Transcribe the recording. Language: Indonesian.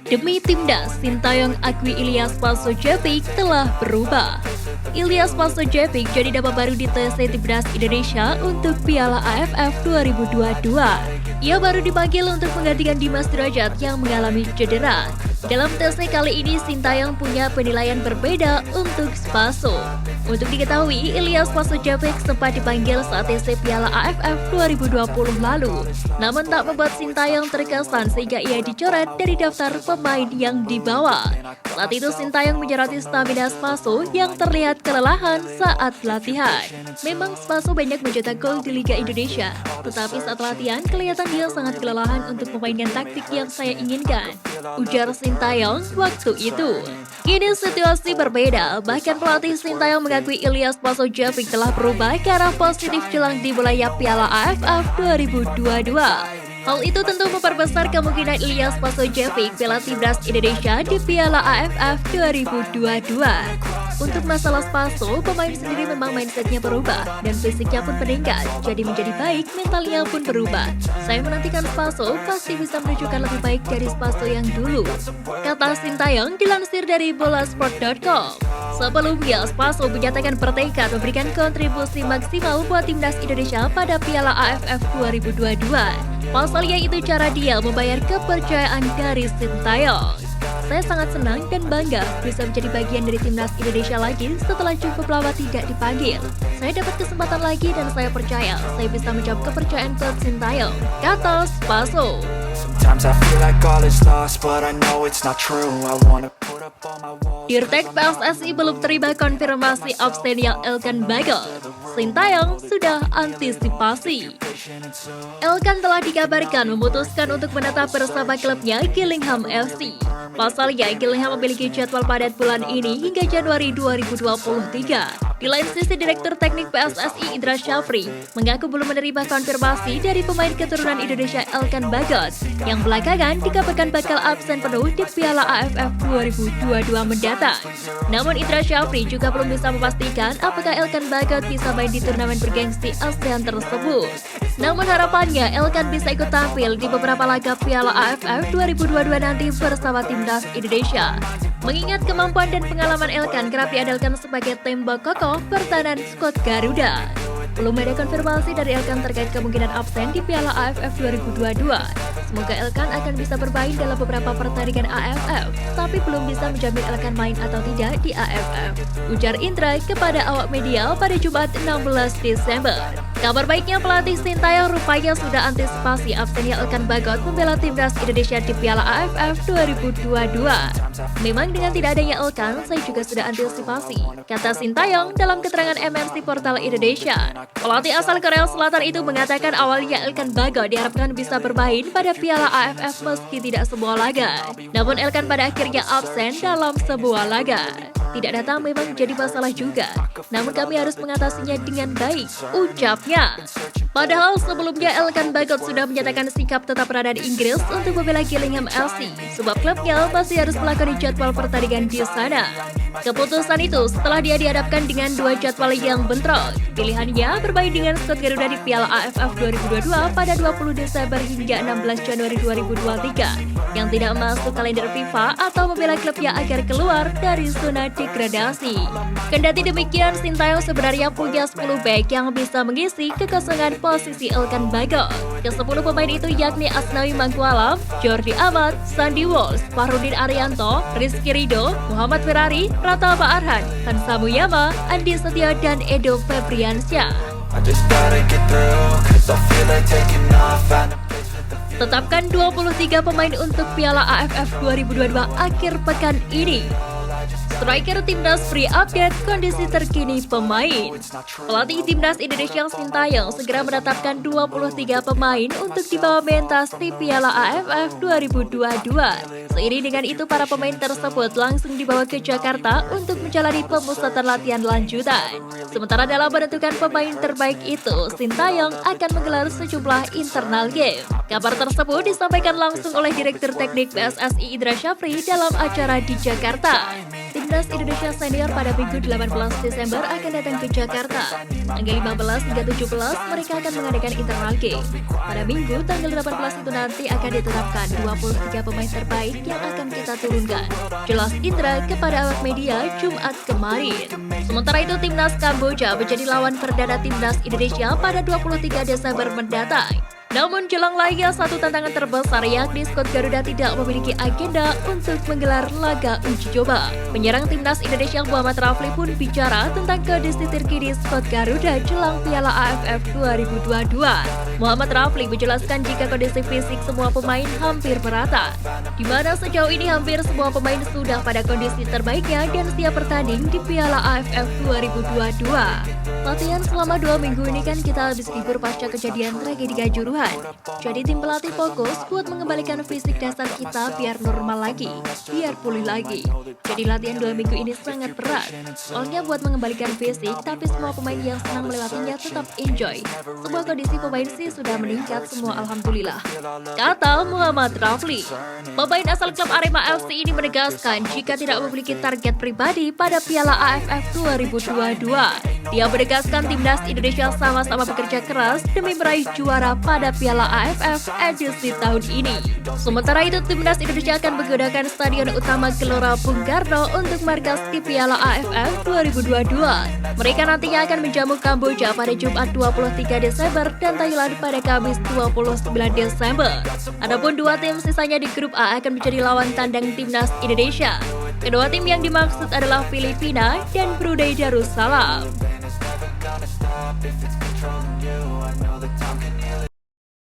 Demi timnas, Sintayong akui Ilyas Pasojevic telah berubah. Ilyas Pasojevic jadi nama baru di TC Timnas Indonesia untuk Piala AFF 2022. Ia baru dipanggil untuk menggantikan Dimas Derajat yang mengalami cedera. Dalam TC kali ini, Sintayong punya penilaian berbeda untuk Spaso. Untuk diketahui, Ilyas Pasojevic sempat dipanggil saat TC Piala AFF 2020 lalu. Namun tak membuat Sintayong terkesan sehingga ia dicoret dari daftar pemain yang dibawa. Saat itu Sintayong menyoroti stamina Spaso yang terlihat kelelahan saat latihan. Memang Spaso banyak mencetak gol di Liga Indonesia, tetapi saat latihan kelihatan dia sangat kelelahan untuk memainkan taktik yang saya inginkan, ujar Sintayong waktu itu. Kini situasi berbeda, bahkan pelatih Sintayong mengakui Ilyas Pasojevic telah berubah ke arah positif jelang dimulainya Piala AFF 2022. Hal itu tentu memperbesar kemungkinan Ilyas Pasojevic bela timnas Indonesia di Piala AFF 2022. Untuk masalah Spaso, pemain sendiri memang mindsetnya berubah dan fisiknya pun meningkat, jadi menjadi baik, mentalnya pun berubah. Saya menantikan Spaso pasti bisa menunjukkan lebih baik dari Spaso yang dulu, kata Sintayong dilansir dari bolasport.com. Sebelumnya, Spaso menyatakan bertekad memberikan kontribusi maksimal buat timnas Indonesia pada Piala AFF 2022. Pasalnya itu cara dia membayar kepercayaan dari Sintayong. Saya sangat senang dan bangga bisa menjadi bagian dari timnas Indonesia lagi setelah cukup lama tidak dipanggil. Saya dapat kesempatan lagi dan saya percaya saya bisa menjawab kepercayaan Coach Sintayong, kata Spaso. Dirtek PSSI belum terima konfirmasi absennya Elkan Bagot. Sintayong sudah antisipasi. Elkan telah dikabarkan memutuskan untuk menetap bersama klubnya Gillingham FC. Pasalnya, Gillingham memiliki jadwal padat bulan ini hingga Januari 2023. Di lain sisi, Direktur Teknik PSSI Indra Syafri mengaku belum menerima konfirmasi dari pemain keturunan Indonesia Elkan Bagot yang belakangan dikabarkan bakal absen penuh di Piala AFF 2022 mendatang. Namun Indra Syafri juga belum bisa memastikan apakah Elkan Bagot bisa main di turnamen bergengsi ASEAN tersebut. Namun harapannya Elkan bisa ikut tampil di beberapa laga Piala AFF 2022 nanti bersama timnas Indonesia. Mengingat kemampuan dan pengalaman Elkan kerap diandalkan sebagai tembok kokoh pertahanan skuad Garuda. Belum ada konfirmasi dari Elkan terkait kemungkinan absen di Piala AFF 2022. Semoga Elkan akan bisa bermain dalam beberapa pertandingan AFF, tapi belum bisa menjamin Elkan main atau tidak di AFF, ujar Indra kepada awak media pada Jumat 16 Desember. Kabar baiknya pelatih Sintayong rupanya sudah antisipasi absennya Elkan Bagot membela timnas Indonesia di Piala AFF 2022. Memang dengan tidak adanya Elkan, saya juga sudah antisipasi, kata Sintayong dalam keterangan MNC Portal Indonesia. Pelatih asal Korea Selatan itu mengatakan awalnya Elkan Bagot diharapkan bisa bermain pada Piala AFF meski tidak sebuah laga. Namun Elkan pada akhirnya absen dalam sebuah laga. Tidak datang memang jadi masalah juga, namun kami harus mengatasinya dengan baik, ucapnya. Padahal sebelumnya Elkan Bagot sudah menyatakan sikap tetap berada di Inggris untuk membela Gillingham FC, sebab klubnya masih harus melakoni jadwal pertandingan di sana. Keputusan itu setelah dia dihadapkan dengan dua jadwal yang bentrok. Pilihannya bermain dengan skuad Garuda di Piala AFF 2022 pada 20 Desember hingga 16 Januari 2023 yang tidak masuk kalender FIFA atau membela klubnya agar keluar dari zona degradasi. Kendati demikian, Sintayong sebenarnya punya 10 back yang bisa mengisi kekosongan posisi Elkan Bagot. Ke-10 pemain itu yakni Asnawi Mangkualam, Jordi Amat, Sandy Walsh, Fahrudin Arianto, Rizky Ridho, Muhammad Ferrari, Pratama Arhan, Hansa Muyama, Andi Setio, dan Edo Febriansyah. Tetapkan 23 pemain untuk Piala AFF 2022 akhir pekan ini. Striker Timnas free update kondisi terkini pemain. Pelatih Timnas Indonesia Sintayong segera menetapkan 23 pemain untuk dibawa mentas di Piala AFF 2022. Seiring dengan itu para pemain tersebut langsung dibawa ke Jakarta untuk menjalani pemusatan latihan lanjutan. Sementara dalam menentukan pemain terbaik itu, Sintayong akan menggelar sejumlah internal game. Kabar tersebut disampaikan langsung oleh Direktur Teknik PSSI Indra Syafri dalam acara di Jakarta. Timnas Indonesia Senior pada Minggu 18 Desember akan datang ke Jakarta. Tanggal 15 hingga 17 mereka akan mengadakan internal game. Pada Minggu tanggal 18 itu nanti akan ditetapkan 23 pemain terbaik yang akan kita turunkan. Jelas Indra kepada awak media Jumat kemarin. Sementara itu Timnas Kamboja menjadi lawan perdana Timnas Indonesia pada 23 Desember mendatang. Namun jelang laga satu tantangan terbesar yakni skuad Garuda tidak memiliki agenda untuk menggelar laga uji coba. Penyerang Timnas Indonesia Muhammad Rafli pun bicara tentang kondisi terkini skuad Garuda jelang Piala AFF 2022. Muhammad Rafli menjelaskan jika kondisi fisik semua pemain hampir merata, di mana sejauh ini hampir semua pemain sudah pada kondisi terbaiknya dan siap bertanding di Piala AFF 2022. Latihan selama 2 minggu ini kan kita habis libur pasca kejadian tragedi Kanjuruhan. Jadi tim pelatih fokus buat mengembalikan fisik dasar kita biar normal lagi, biar pulih lagi. Jadi latihan 2 minggu ini sangat berat. Soalnya buat mengembalikan fisik, tapi semua pemain yang senang melewatinya tetap enjoy. Semua kondisi pemain sih sudah meningkat semua alhamdulillah, kata Muhammad Rafli. Pemain asal klub Arema FC ini menegaskan jika tidak memiliki target pribadi pada Piala AFF 2022. Dia menegaskan Timnas Indonesia sama-sama bekerja keras demi meraih juara pada Piala AFF edisi tahun ini. Sementara itu, Timnas Indonesia akan menggunakan Stadion Utama Gelora Bung Karno untuk markas di Piala AFF 2022. Mereka nantinya akan menjamu Kamboja pada Jumat 23 Desember dan Thailand pada Kamis 29 Desember. Adapun dua tim sisanya di grup A akan menjadi lawan tandang Timnas Indonesia. Kedua tim yang dimaksud adalah Filipina dan Brunei Darussalam.